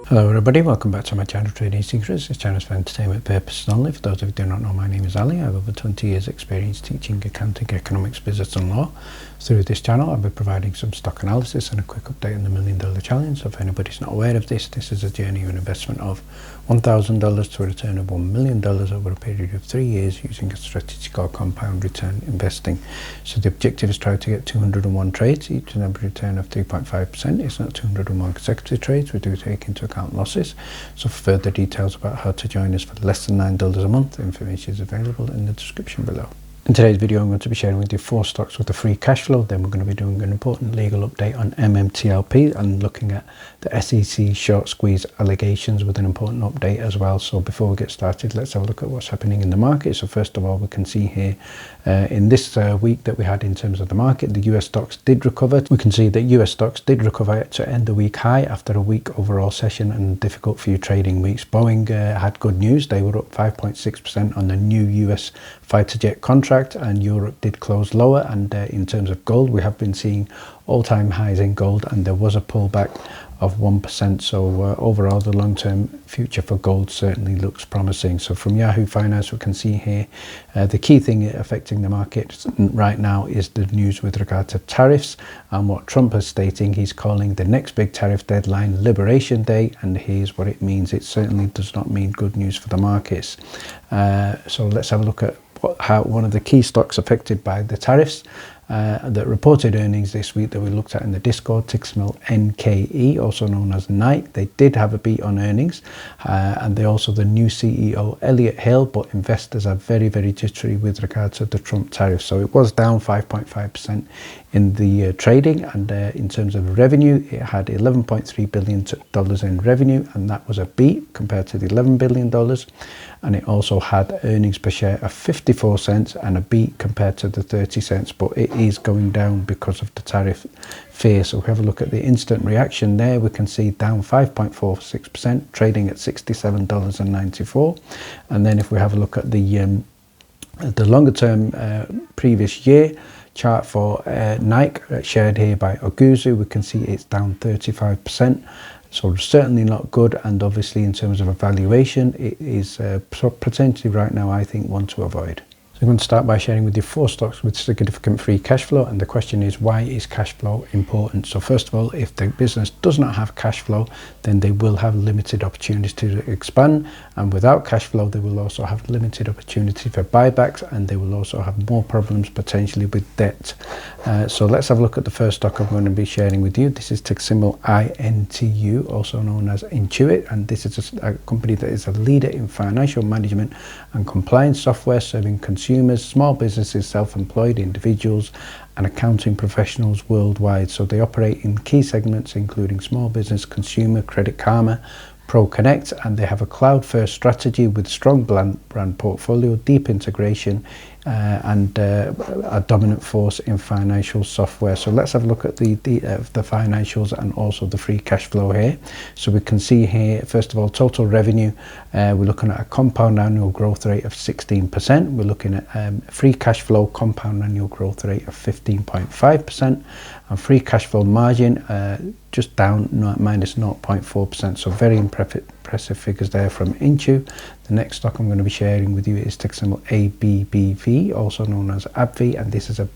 Hello everybody, welcome back to my channel Trading Secrets. This channel is for entertainment purposes only. For those of you who do not know, my name is Ali. I have over 20 years experience teaching accounting, economics, business and law. Through this channel I'll be providing some stock analysis and a quick update on the $1 Million Challenge. So if anybody's not aware of this is a journey of an investment of $1,000 to a return of $1 million over a period of 3 years using a strategic or compound return investing. So the objective is try to get 201 trades, each an average return of 3.5%. It's not 201 consecutive trades, we do take into account losses. So for further details about how to join us for less than $9 a month, information is available in the description below. In today's video I'm going to be sharing with you 4 stocks with a free cash flow. Then we're going to be doing an important legal update on MMTLP and looking at the SEC short squeeze allegations with an important update as well. So before we get started, let's have a look at what's happening in the market. So first of all, we can see here in this week that we had in terms of the market, the US stocks did recover. We can see that US stocks did recover to end the week high after a weak overall session and difficult few trading weeks. Boeing had good news. They were up 5.6% on the new US fighter jet contract, and Europe did close lower. And in terms of gold, we have been seeing all-time highs in gold, and there was a pullback of 1%. So overall, the long-term future for gold certainly looks promising. So from Yahoo Finance, we can see here the key thing affecting the market right now is the news with regard to tariffs and what Trump is stating. He's calling the next big tariff deadline Liberation Day, and here's what it means. It certainly does not mean good news for the markets. So let's have a look at how one of the key stocks affected by the tariffs that reported earnings this week that we looked at in the Discord. Ticker symbol NKE, also known as Nike. They did have a beat on earnings, and they also the new CEO Elliott Hill, but investors are very jittery with regard to the Trump tariff. So it was down 5.5% in the trading, and in terms of revenue, it had $11.3 billion in revenue, and that was a beat compared to the $11 billion. And it also had earnings per share of 54 cents and a beat compared to the 30 cents, but it is going down because of the tariff fear. So if we have a look at the instant reaction there, we can see down 5.46%, trading at $67.94. And then if we have a look at the longer term previous year chart for Nike shared here by Oguzu, we can see it's down 35%. So certainly not good, and obviously in terms of a valuation, it is potentially right now, I think, one to avoid. So I'm going to start by sharing with you 4 stocks with significant free cash flow, and the question is, why is cash flow important? So first of all, if the business does not have cash flow, then they will have limited opportunities to expand, and without cash flow they will also have limited opportunity for buybacks, and they will also have more problems potentially with debt. So let's have a look at the first stock I'm going to be sharing with you. This is ticker symbol INTU, also known as Intuit, and this is a company that is a leader in financial management and compliance software, serving consumers, small businesses, self-employed individuals and accounting professionals worldwide. So they operate in key segments including small business, consumer, Credit Karma, Pro Connect, and they have a cloud-first strategy with strong brand portfolio, deep integration, and a dominant force in financial software. So let's have a look at the financials and also the free cash flow here. So we can see here, first of all, total revenue, we're looking at a compound annual growth rate of 16%. We're looking at free cash flow compound annual growth rate of 15.5%, and free cash flow margin just down minus 0.4%. So very impressive figures there from Intu. The next stock I'm going to be sharing with you is ticker symbol ABBV, also known as AbbVie, and this is a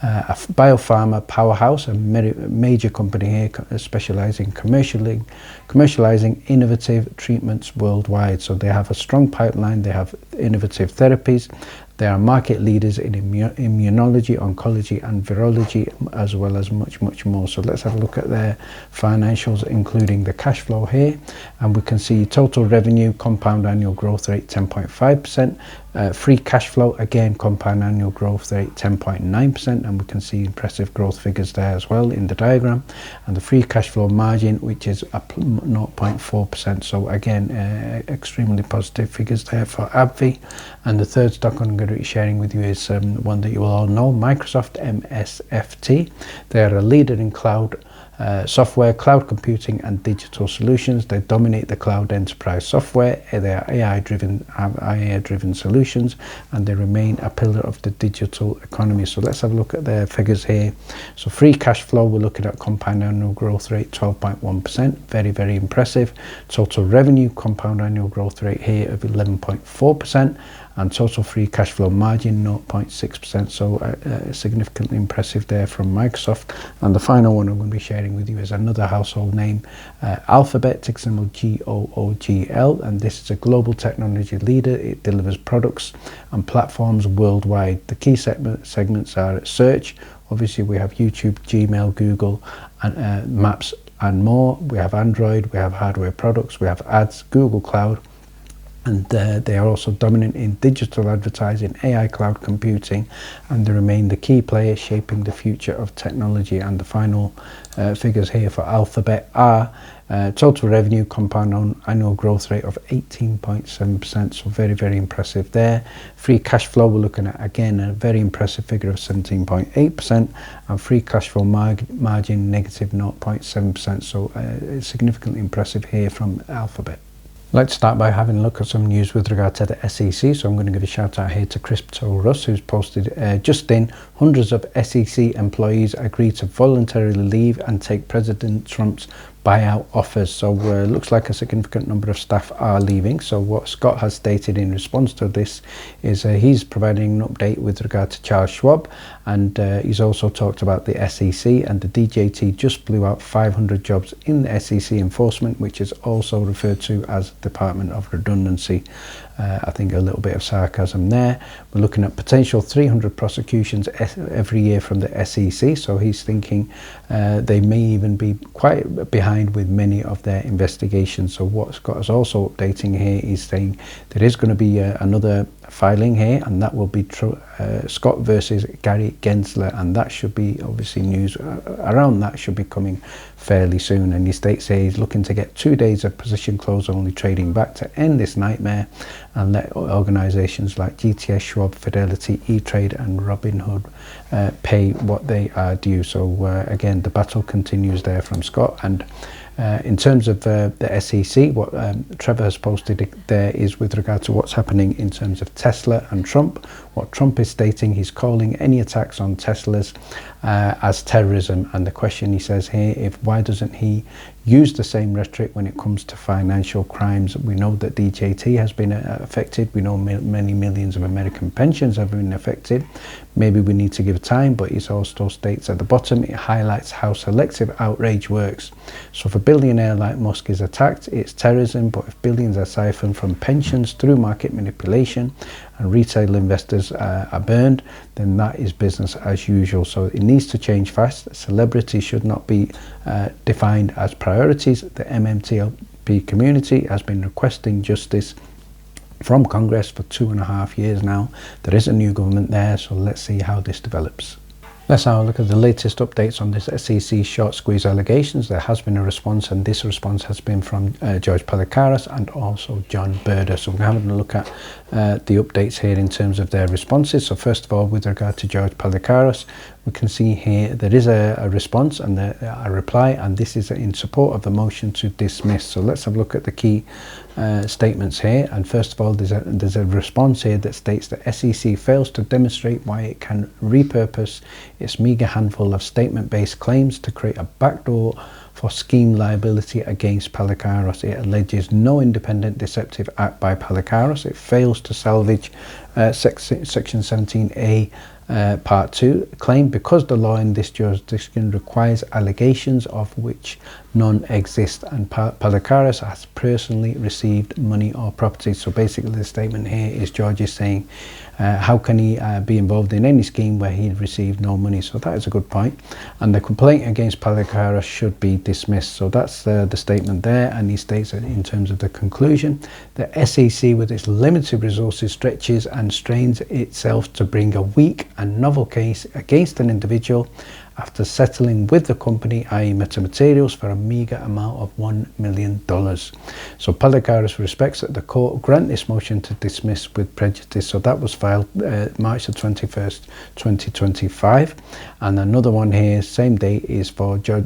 biopharma powerhouse, a major company here specializing commercializing innovative treatments worldwide. So they have a strong pipeline, they have innovative therapies. They are market leaders in immunology, oncology and virology, as well as much more. So let's have a look at their financials, including the cash flow here. And we can see total revenue, compound annual growth rate 10.5%. Free cash flow, again, compound annual growth rate 10.9%. And we can see impressive growth figures there as well in the diagram. And the free cash flow margin, which is up 0.4%. So again, extremely positive figures there for AbbVie. And the third stock I'm going to be sharing with you is one that you will all know, Microsoft, MSFT. They are a leader in cloud software, cloud computing and digital solutions. They dominate the cloud enterprise software. They are AI-driven solutions, and they remain a pillar of the digital economy. So let's have a look at their figures here. So free cash flow, we're looking at compound annual growth rate 12.1%, very, very impressive. Total revenue compound annual growth rate here of 11.4%, and total free cash flow margin 0.6%. So significantly impressive there from Microsoft. And the final one I'm going to be sharing with you is another household name, Alphabet, ticker symbol GOOGL, and this is a global technology leader. It delivers products and platforms worldwide. The key segments are search. Obviously we have YouTube, Gmail, Google, and Maps and more. We have Android, we have hardware products, we have ads, Google Cloud, and they are also dominant in digital advertising, AI, cloud computing, and they remain the key player shaping the future of technology. And the final figures here for Alphabet are total revenue compound annual growth rate of 18.7%, so very, very impressive there. Free cash flow, we're looking at again a very impressive figure of 17.8%, and free cash flow margin negative 0.7%, so significantly impressive here from Alphabet. Let's start by having a look at some news with regard to the SEC. So I'm going to give a shout out here to Crypto Russ, who's posted just in, hundreds of SEC employees agree to voluntarily leave and take President Trump's buyout offers. So looks like a significant number of staff are leaving. So what Scott has stated in response to this is he's providing an update with regard to Charles Schwab, and he's also talked about the SEC, and the DJT just blew out 500 jobs in the SEC enforcement, which is also referred to as Department of Redundancy. I think a little bit of sarcasm there. We're looking at potential 300 prosecutions every year from the SEC, so he's thinking they may even be quite behind with many of their investigations. So what Scott is also updating here is saying there is going to be another filing here, and that will be Scott versus Gary Gensler, and that should be obviously news around that should be coming fairly soon. And he states here he's looking to get 2 days of position close only trading back to end this nightmare and let organizations like GTS, Schwab, Fidelity, E-Trade and Robinhood pay what they are due. So again, the battle continues there from Scott. And in terms of the SEC, what Trevor has posted there is with regard to what's happening in terms of Tesla and Trump. What Trump is stating, he's calling any attacks on Teslas as terrorism. And the question he says here, why doesn't he use the same rhetoric when it comes to financial crimes? We know that DJT has been affected. We know many millions of American pensions have been affected. Maybe we need to give time, but it also states at the bottom, it highlights how selective outrage works. So if a billionaire like Musk is attacked, it's terrorism, but if billions are siphoned from pensions through market manipulation and retail investors are burned, then that is business as usual. So it needs to change fast. Celebrity should not be defined as priorities. The MMTLP community has been requesting justice from Congress for 2.5 years now. There is a new government there, so let's see how this develops. Let's have a look at the latest updates on this SEC short squeeze allegations. There has been a response, and this response has been from George Palikaras and also John Brda. So we're having a look at the updates here in terms of their responses. So first of all, with regard to George Palikaras, we can see here there is a response and a reply, and this is in support of the motion to dismiss. So let's have a look at the key statements here. And first of all, there's a response here that states that SEC fails to demonstrate why it can repurpose its meager handful of statement-based claims to create a backdoor for scheme liability against Palikaras. It alleges no independent deceptive act by Palikaras. It fails to salvage Section 17A Part 2 claim because the law in this jurisdiction requires allegations of which none exist, and Palikaras has personally received money or property. So basically the statement here is George is saying how can he be involved in any scheme where he received no money? So that is a good point, and the complaint against Palikaras should be dismissed. So that's the statement there, and he states that in terms of the conclusion, the SEC with its limited resources stretches and strains itself to bring a weak and novel case against an individual after settling with the company, i.e. Metamaterials, for a meagre amount of $1 million. So Palikaras respects that the court grant this motion to dismiss with prejudice. So that was filed March the 21st, 2025. And another one here, same date, is for John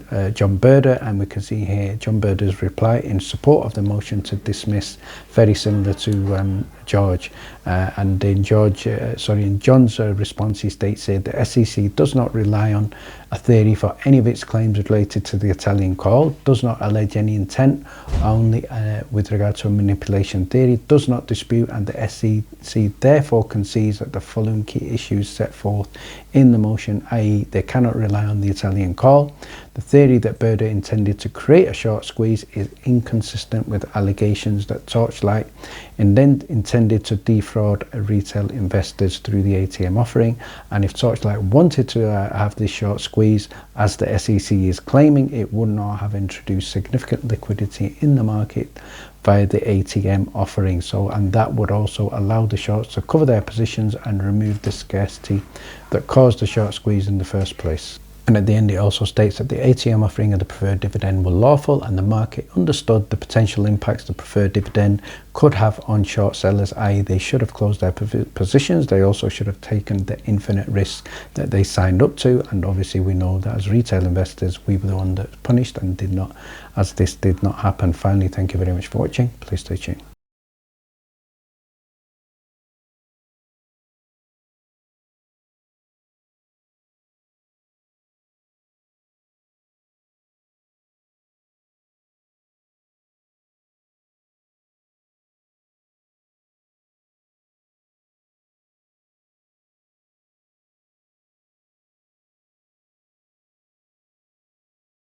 Brda, and we can see here John Brda's reply in support of the motion to dismiss, very similar to George. And in John's response, he states here the SEC does not rely on a theory for any of its claims related to the Italian call, does not allege any intent only with regard to a manipulation theory, does not dispute, and the SEC therefore concedes that the following key issues set forth in the motion, i.e. they cannot rely on the Italian call. The theory that Brda intended to create a short squeeze is inconsistent with allegations that Torchlight intended to defraud retail investors through the ATM offering, and if Torchlight wanted to have this short squeeze, as the SEC is claiming, it would not have introduced significant liquidity in the market via the ATM offering. And that would also allow the shorts to cover their positions and remove the scarcity that caused the short squeeze in the first place. And at the end, it also states that the ATM offering of the preferred dividend were lawful, and the market understood the potential impacts the preferred dividend could have on short sellers, i.e. they should have closed their positions. They also should have taken the infinite risk that they signed up to. And obviously we know that as retail investors, we were the one that punished and did not, as this did not happen. Finally, thank you very much for watching. Please stay tuned.